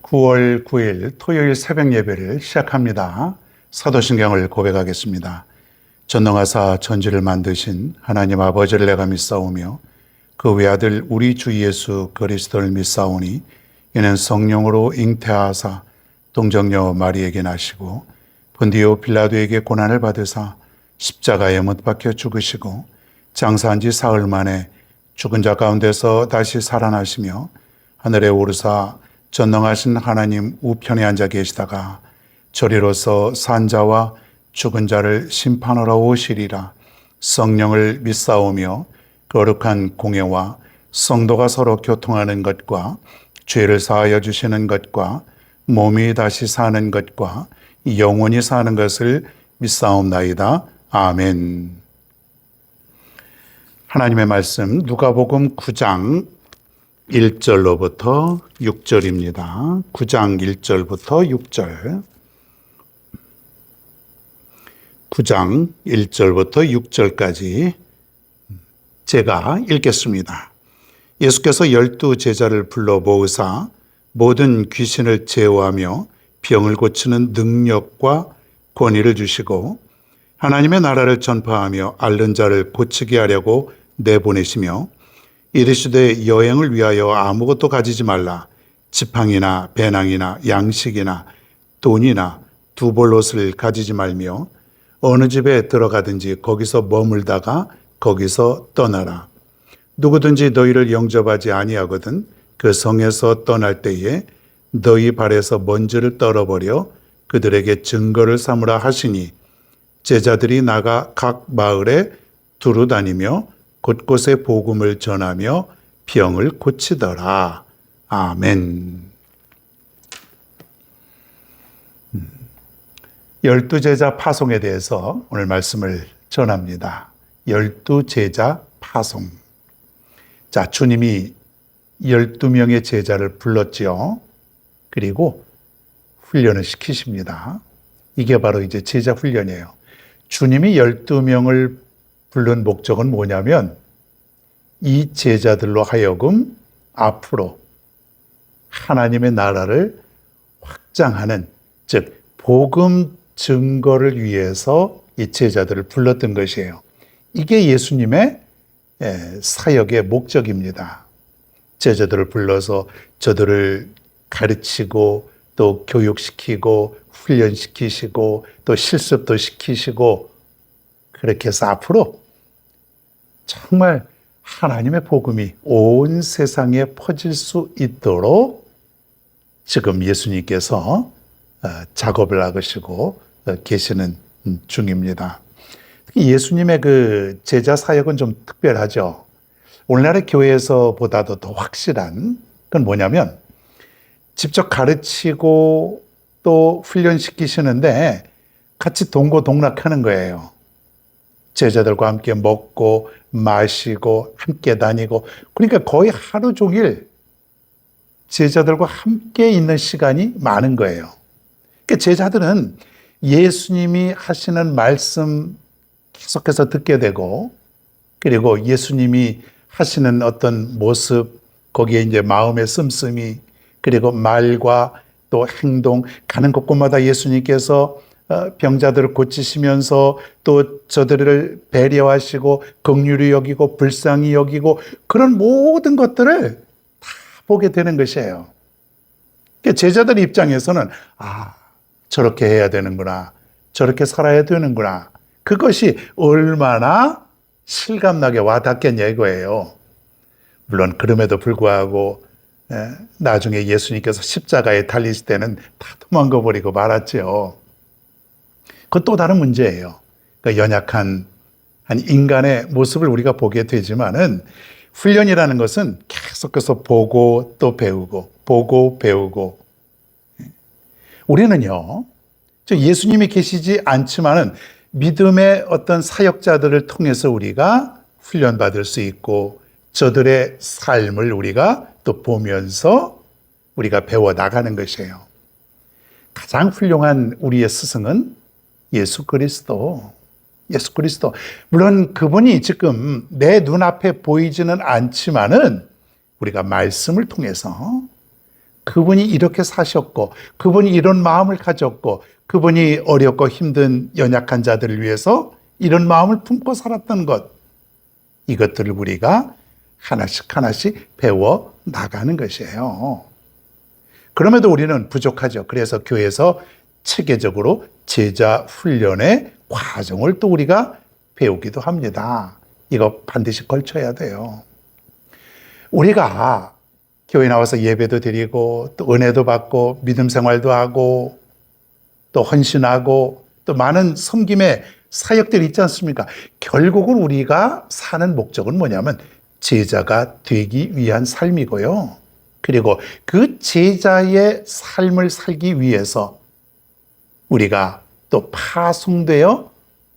9월 9일 토요일 새벽 예배를 시작합니다. 사도신경을 고백하겠습니다. 전능하사 천지를 만드신 하나님 아버지를 내가 믿사오며 그 외아들 우리 주 예수 그리스도를 믿사오니 이는 성령으로 잉태하사 동정녀 마리에게 나시고 본디오 빌라도에게 고난을 받으사 십자가에 못 박혀 죽으시고 장사한 지 사흘 만에 죽은 자 가운데서 다시 살아나시며 하늘에 오르사 전능하신 하나님 우편에 앉아 계시다가 저리로서 산자와 죽은 자를 심판하러 오시리라. 성령을 믿사오며 거룩한 공예와 성도가 서로 교통하는 것과 죄를 사하여 주시는 것과 몸이 다시 사는 것과 영원히 사는 것을 믿사옵나이다. 아멘. 하나님의 말씀 누가복음 9장 1절로부터 6절입니다. 9장 1절부터 6절. 9장 1절부터 6절까지 제가 읽겠습니다. 예수께서 12 제자를 불러 모으사 모든 귀신을 제어하며 병을 고치는 능력과 권위를 주시고 하나님의 나라를 전파하며 앓는 자를 고치게 하려고 내보내시며 이르시되 여행을 위하여 아무것도 가지지 말라. 지팡이나 배낭이나 양식이나 돈이나 두 벌 옷을 가지지 말며 어느 집에 들어가든지 거기서 머물다가 거기서 떠나라. 누구든지 너희를 영접하지 아니하거든 그 성에서 떠날 때에 너희 발에서 먼지를 떨어버려 그들에게 증거를 삼으라 하시니 제자들이 나가 각 마을에 두루 다니며 곳곳에 복음을 전하며 병을 고치더라. 아멘. 12제자 파송에 대해서 오늘 말씀을 전합니다. 12제자 파송. 자, 주님이 12명의 제자를 불렀지요. 그리고 훈련을 시키십니다. 이게 바로 이제 제자 훈련이에요. 주님이 12명을 부른 목적은 뭐냐면 이 제자들로 하여금 앞으로 하나님의 나라를 확장하는, 즉 복음 증거를 위해서 이 제자들을 불렀던 것이에요. 이게 예수님의 사역의 목적입니다. 제자들을 불러서 저들을 가르치고 또 교육시키고 훈련시키시고 또 실습도 시키시고 그렇게 해서 앞으로 정말 하나님의 복음이 온 세상에 퍼질 수 있도록 지금 예수님께서 작업을 하시고 계시는 중입니다. 예수님의 그 제자 사역은 좀 특별하죠. 오늘날의 교회에서보다도 더 확실한 건 뭐냐면 직접 가르치고 또 훈련시키시는데 같이 동고동락하는 거예요. 제자들과 함께 먹고 마시고 함께 다니고, 그러니까 거의 하루 종일 제자들과 함께 있는 시간이 많은 거예요. 그러니까 제자들은 예수님이 하시는 말씀 계속해서 듣게 되고, 그리고 예수님이 하시는 어떤 모습, 거기에 이제 마음의 씀씀이, 그리고 말과 또 행동, 가는 곳곳마다 예수님께서 병자들을 고치시면서 또 저들을 배려하시고 긍휼히 여기고 불쌍히 여기고 그런 모든 것들을 다 보게 되는 것이에요. 제자들 입장에서는 저렇게 해야 되는구나, 저렇게 살아야 되는구나, 그것이 얼마나 실감나게 와닿겠냐 이거예요. 물론 그럼에도 불구하고 나중에 예수님께서 십자가에 달리실 때는 다 도망가 버리고 말았죠. 그건 또 다른 문제예요. 그러니까 연약한 한 인간의 모습을 우리가 보게 되지만은 훈련이라는 것은 계속해서 보고 또 배우고 보고 배우고. 우리는요, 예수님이 계시지 않지만은 믿음의 어떤 사역자들을 통해서 우리가 훈련받을 수 있고 저들의 삶을 우리가 또 보면서 우리가 배워 나가는 것이에요. 가장 훌륭한 우리의 스승은 예수 그리스도. 물론 그분이 지금 내 눈앞에 보이지는 않지만은 우리가 말씀을 통해서 그분이 이렇게 사셨고, 그분이 이런 마음을 가졌고, 그분이 어렵고 힘든 연약한 자들을 위해서 이런 마음을 품고 살았던 것, 이것들을 우리가 하나씩 하나씩 배워 나가는 것이에요. 그럼에도 우리는 부족하죠. 그래서 교회에서 체계적으로 제자 훈련의 과정을 또 우리가 배우기도 합니다. 이거 반드시 걸쳐야 돼요. 우리가 교회 나와서 예배도 드리고 또 은혜도 받고 믿음 생활도 하고 또 헌신하고 또 많은 섬김의 사역들이 있지 않습니까? 결국은 우리가 사는 목적은 뭐냐면 제자가 되기 위한 삶이고요. 그리고 그 제자의 삶을 살기 위해서 우리가 또 파송되어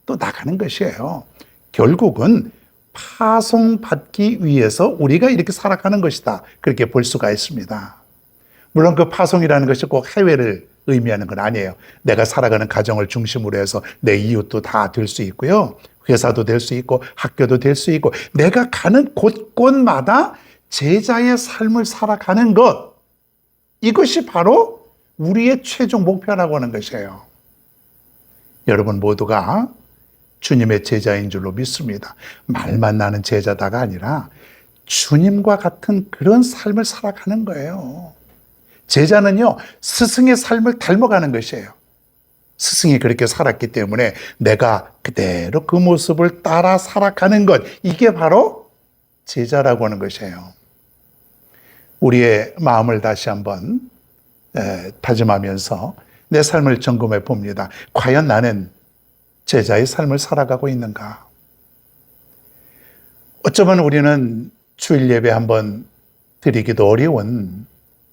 또 나가는 것이에요. 결국은 파송받기 위해서 우리가 이렇게 살아가는 것이다. 그렇게 볼 수가 있습니다. 물론 그 파송이라는 것이 꼭 해외를 의미하는 건 아니에요. 내가 살아가는 가정을 중심으로 해서 내 이웃도 다 될 수 있고요. 회사도 될 수 있고 학교도 될 수 있고 내가 가는 곳곳마다 제자의 삶을 살아가는 것, 이것이 바로 우리의 최종 목표라고 하는 것이에요. 여러분 모두가 주님의 제자인 줄로 믿습니다. 말만 나는 제자다가 아니라 주님과 같은 그런 삶을 살아가는 거예요. 제자는요, 스승의 삶을 닮아가는 것이에요. 스승이 그렇게 살았기 때문에 내가 그대로 그 모습을 따라 살아가는 것, 이게 바로 제자라고 하는 것이에요. 우리의 마음을 다시 한번 다짐하면서 내 삶을 점검해 봅니다. 과연 나는 제자의 삶을 살아가고 있는가? 어쩌면 우리는 주일 예배 한번 드리기도 어려운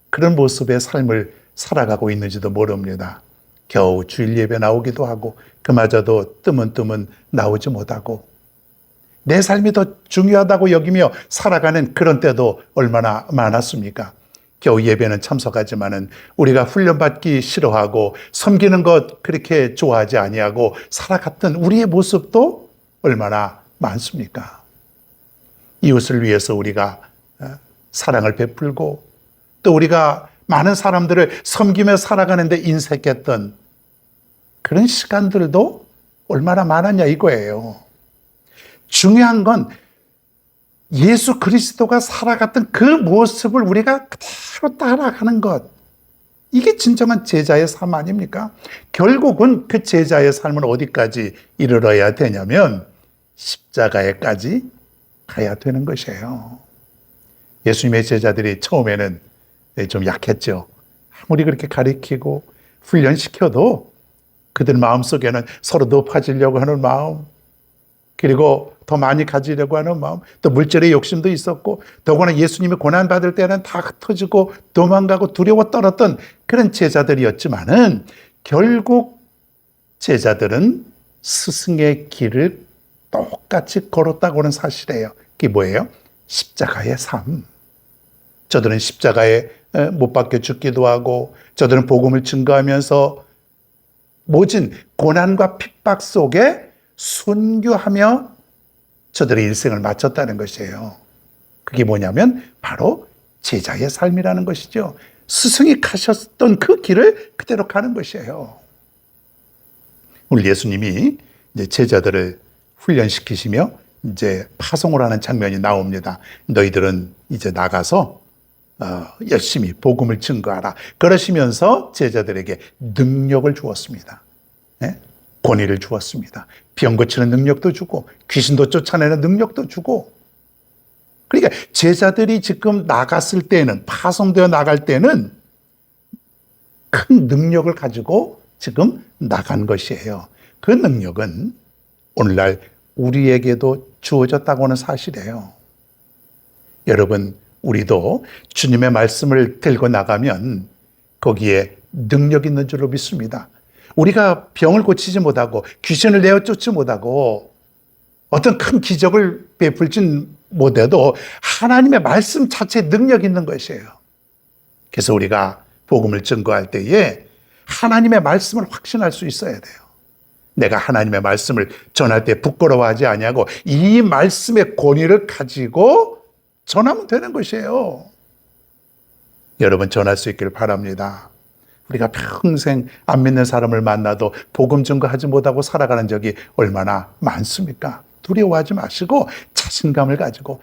그런 모습의 삶을 살아가고 있는지도 모릅니다. 겨우 주일 예배 나오기도 하고 그마저도 뜨문뜨문 나오지 못하고 내 삶이 더 중요하다고 여기며 살아가는 그런 때도 얼마나 많았습니까? 겨우 예배는 참석하지만은 우리가 훈련받기 싫어하고 섬기는 것 그렇게 좋아하지 아니하고 살아갔던 우리의 모습도 얼마나 많습니까? 이웃을 위해서 우리가 사랑을 베풀고 또 우리가 많은 사람들을 섬기며 살아가는데 인색했던 그런 시간들도 얼마나 많았냐 이거예요. 중요한 건 예수 그리스도가 살아갔던 그 모습을 우리가 그대로 따라가는 것. 이게 진정한 제자의 삶 아닙니까? 결국은 그 제자의 삶은 어디까지 이르러야 되냐면 십자가에까지 가야 되는 것이에요. 예수님의 제자들이 처음에는 좀 약했죠. 아무리 그렇게 가르치고 훈련시켜도 그들 마음속에는 서로 높아지려고 하는 마음, 그리고 더 많이 가지려고 하는 마음, 또 물질의 욕심도 있었고, 더구나 예수님이 고난받을 때는 다 흩어지고 도망가고 두려워 떨었던 그런 제자들이었지만은 결국 제자들은 스승의 길을 똑같이 걸었다고 하는 사실이에요. 그게 뭐예요? 십자가의 삶. 저들은 십자가에 못 박혀 죽기도 하고, 저들은 복음을 증거하면서 모진 고난과 핍박 속에 순교하며 저들의 일생을 마쳤다는 것이에요. 그게 뭐냐면 바로 제자의 삶이라는 것이죠. 스승이 가셨던 그 길을 그대로 가는 것이에요. 오늘 예수님이 이제 제자들을 훈련시키시며 이제 파송을 하는 장면이 나옵니다. 너희들은 이제 나가서 열심히 복음을 증거하라. 그러시면서 제자들에게 능력을 주었습니다. 네? 권위를 주었습니다. 병 고치는 능력도 주고 귀신도 쫓아내는 능력도 주고. 그러니까 제자들이 지금 나갔을 때는, 파송되어 나갈 때는 큰 능력을 가지고 지금 나간 것이에요. 그 능력은 오늘날 우리에게도 주어졌다고 하는 사실이에요. 여러분, 우리도 주님의 말씀을 들고 나가면 거기에 능력 있는 줄로 믿습니다. 우리가 병을 고치지 못하고 귀신을 내어 쫓지 못하고 어떤 큰 기적을 베풀진 못해도 하나님의 말씀 자체에 능력 있는 것이에요. 그래서 우리가 복음을 증거할 때에 하나님의 말씀을 확신할 수 있어야 돼요. 내가 하나님의 말씀을 전할 때 부끄러워하지 아니하고 이 말씀의 권위를 가지고 전하면 되는 것이에요. 여러분 전할 수 있기를 바랍니다. 우리가 평생 안 믿는 사람을 만나도 복음 증거하지 못하고 살아가는 적이 얼마나 많습니까? 두려워하지 마시고 자신감을 가지고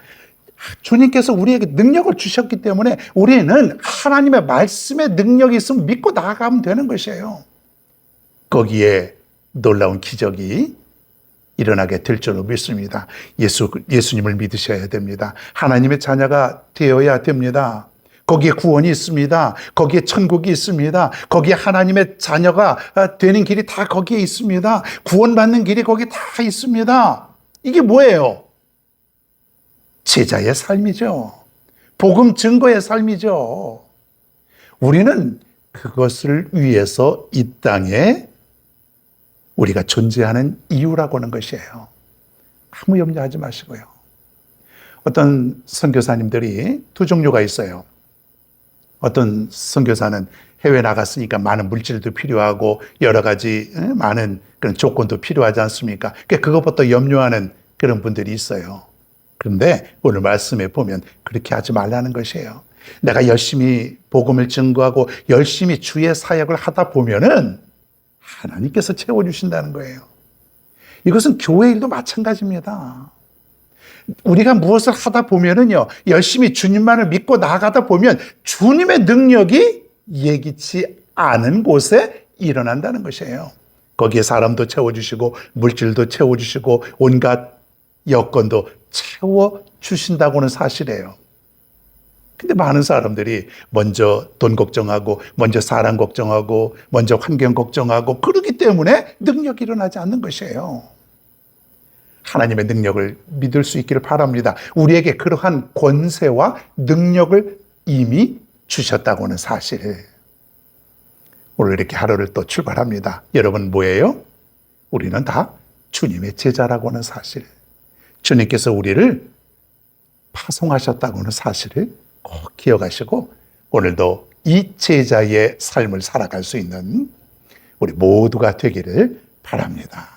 주님께서 우리에게 능력을 주셨기 때문에 우리는 하나님의 말씀에 능력이 있으면 믿고 나아가면 되는 것이에요. 거기에 놀라운 기적이 일어나게 될 줄로 믿습니다. 예수님을 믿으셔야 됩니다. 하나님의 자녀가 되어야 됩니다. 거기에 구원이 있습니다. 거기에 천국이 있습니다. 거기에 하나님의 자녀가 되는 길이 다 거기에 있습니다. 구원받는 길이 거기에 다 있습니다. 이게 뭐예요? 제자의 삶이죠. 복음 증거의 삶이죠. 우리는 그것을 위해서 이 땅에 우리가 존재하는 이유라고 하는 것이에요. 아무 염려하지 마시고요. 어떤 선교사님들이 두 종류가 있어요. 어떤 선교사는 해외 나갔으니까 많은 물질도 필요하고 여러 가지 많은 그런 조건도 필요하지 않습니까? 그것부터 염려하는 그런 분들이 있어요. 그런데 오늘 말씀에 보면 그렇게 하지 말라는 것이에요. 내가 열심히 복음을 증거하고 열심히 주의 사역을 하다 보면은 하나님께서 채워주신다는 거예요. 이것은 교회 일도 마찬가지입니다. 우리가 무엇을 하다 보면은요, 열심히 주님만을 믿고 나아가다 보면 주님의 능력이 예기치 않은 곳에 일어난다는 것이에요. 거기에 사람도 채워주시고 물질도 채워주시고 온갖 여건도 채워주신다고는 사실이에요. 근데 많은 사람들이 먼저 돈 걱정하고 먼저 사람 걱정하고 먼저 환경 걱정하고 그러기 때문에 능력이 일어나지 않는 것이에요. 하나님의 능력을 믿을 수 있기를 바랍니다. 우리에게 그러한 권세와 능력을 이미 주셨다고는 사실. 오늘 이렇게 하루를 또 출발합니다. 여러분 뭐예요? 우리는 다 주님의 제자라고 하는 사실. 주님께서 우리를 파송하셨다고 하는 사실을 꼭 기억하시고 오늘도 이 제자의 삶을 살아갈 수 있는 우리 모두가 되기를 바랍니다.